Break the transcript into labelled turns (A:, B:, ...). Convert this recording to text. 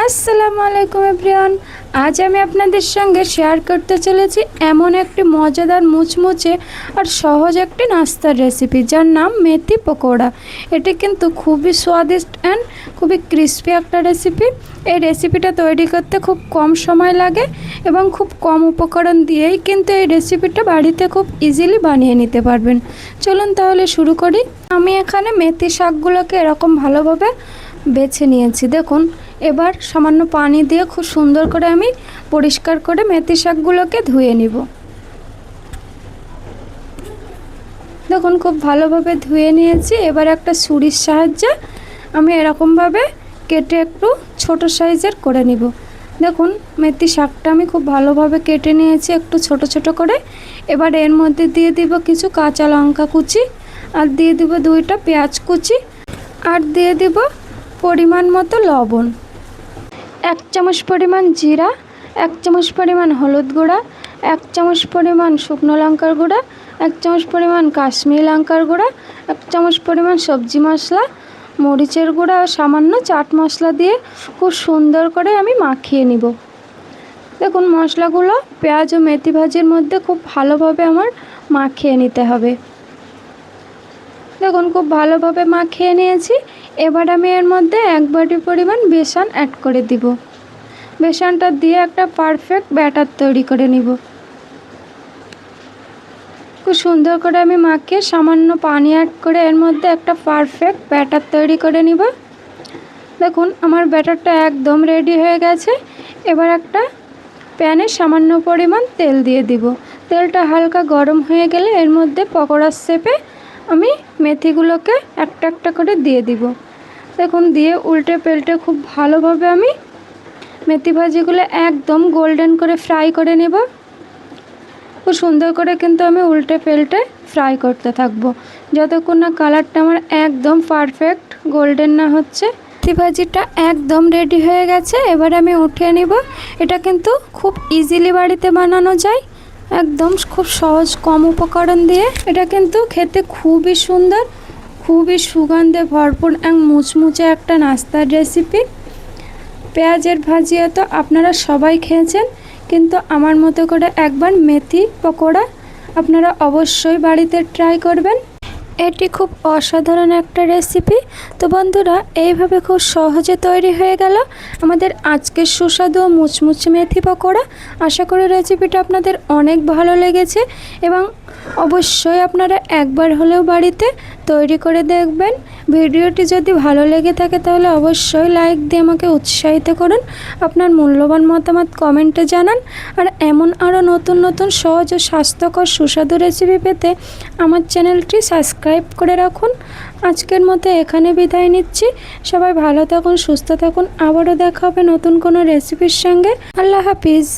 A: আসসালামু আলাইকুম এভরিওয়ান। আজ আমি আপনাদের সঙ্গে শেয়ার করতে চলেছি এমন একটি মজাদার মুচমুচে আর সহজ একটি নাস্তার রেসিপি, যার নাম মেথি পকোড়া। এটি কিন্তু খুবই স্বাদিষ্ট অ্যান্ড খুবই ক্রিস্পি একটা রেসিপি। এই রেসিপিটা তৈরি করতে খুব কম সময় লাগে এবং খুব কম উপকরণ দিয়েই কিন্তু এই রেসিপিটা বাড়িতে খুব ইজিলি বানিয়ে নিতে পারবেন। চলুন তাহলে শুরু করি। আমি এখানে মেথি শাকগুলোকে এরকম ভালোভাবে বেছে নিয়েছি। দেখুন, এবার সামান্য পানি দিয়ে খুব সুন্দর করে আমি পরিষ্কার করে মেথি শাকগুলোকে ধুয়ে নিব। দেখুন, খুব ভালোভাবে ধুয়ে নিয়েছি। এবার একটা ছুরির সাহায্যে আমি এরকমভাবে কেটে একটু ছোট সাইজের করে নিব। দেখুন, মেথি শাকটা আমি খুব ভালোভাবে কেটে নিয়েছি একটু ছোট ছোট করে। এবার এর মধ্যে দিয়ে দিব কিছু কাঁচা লঙ্কা কুচি, আর দিয়ে দিব 2টা পেঁয়াজ কুচি, আর দিয়ে দিব পরিমাণ মতো লবণ, 1 চামচ পরিমাণ জিরা, 1 চামচ পরিমাণ হলুদ গুঁড়া, 1 চামচ পরিমাণ শুকনো লঙ্কার গুঁড়া, 1 চামচ পরিমাণ কাশ্মীরি লঙ্কার গুঁড়া, 1 চামচ পরিমাণ সবজি মশলা, মরিচের গুঁড়া ও সামান্য চাট মশলা দিয়ে খুব সুন্দর করে আমি মাখিয়ে নিব। দেখুন, মশলাগুলো পেঁয়াজ ও মেথি ভাজির মধ্যে খুব ভালোভাবে আমার মাখিয়ে নিতে হবে। দেখুন, খুব ভালোভাবে মাখিয়ে নিয়েছি। এবার আমি এর মধ্যে 1 বাটি পরিমাণ বেসন অ্যাড করে দিব। বেসনটা দিয়ে একটা পারফেক্ট ব্যাটার তৈরি করে নিব। খুব সুন্দর করে আমি মাখিয়ে সামান্য পানি অ্যাড করে এর মধ্যে একটা পারফেক্ট ব্যাটার তৈরি করে নিব। দেখুন, আমার ব্যাটারটা একদম রেডি হয়ে গেছে। এবার একটা প্যানে সামান্য পরিমাণ তেল দিয়ে দিব। তেলটা হালকা গরম হয়ে গেলে এর মধ্যে পকোড়ার শেপে আমি মেথিগুলোকে একটা একটা করে দিয়ে দিব। দেখুন, দিয়ে উল্টে পাল্টে খুব ভালোভাবে আমি মেথি ভাজিগুলো একদম গোল্ডেন করে ফ্রাই করে নেব। খুব সুন্দর করে কিন্তু আমি উল্টে পাল্টে ফ্রাই করতে থাকবো যতক্ষণ না কালারটা আমার একদম পারফেক্ট গোল্ডেন না হচ্ছে। মেথি ভাজিটা একদম রেডি হয়ে গেছে। এবার আমি উঠিয়ে নিব। এটা কিন্তু খুব ইজিলি বাড়িতে বানানো যায়, একদম খুব সহজ কম উপকরণ দিয়ে। এটা কিন্তু খেতে খুবই সুন্দর, খুবই সুগন্ধে ভরপুর এবং মুচমুচে একটা নাস্তার রেসিপি। পেঁয়াজের ভাজিয়া তো আপনারা সবাই খেয়েছেন, কিন্তু আমার মতো করে একবার মেথি পকোড়া আপনারা অবশ্যই বাড়িতে ট্রাই করবেন। এটি খুব অসাধারণ একটা রেসিপি। তো বন্ধুরা, এইভাবে খুব সহজে তৈরি হয়ে গেল আমাদের আজকের সুস্বাদু ও মুচমুচে মেথি পকোড়া। আশা করি রেসিপিটা আপনাদের অনেক ভালো লেগেছে এবং অবশ্যই আপনারা একবার হলেও বাড়িতে তৈরি করে দেখবেন। ভিডিওটি যদি ভালো লেগে থাকে তাহলে অবশ্যই লাইক দিয়ে আমাকে উৎসাহিত করুন। আপনার মূল্যবান মতামত কমেন্টে জানান। আর এমন আরও নতুন নতুন সহজ ও স্বাস্থ্যকর সুস্বাদু রেসিপি পেতে আমার চ্যানেলটি সাবস্ক্রাইব করে রাখুন। আজকের মতো এখানে বিদায় নিচ্ছি। সবাই ভালো থাকুন, সুস্থ থাকুন। আবারও দেখা হবে নতুন কোনো রেসিপির সঙ্গে। আল্লাহ হাফিজ।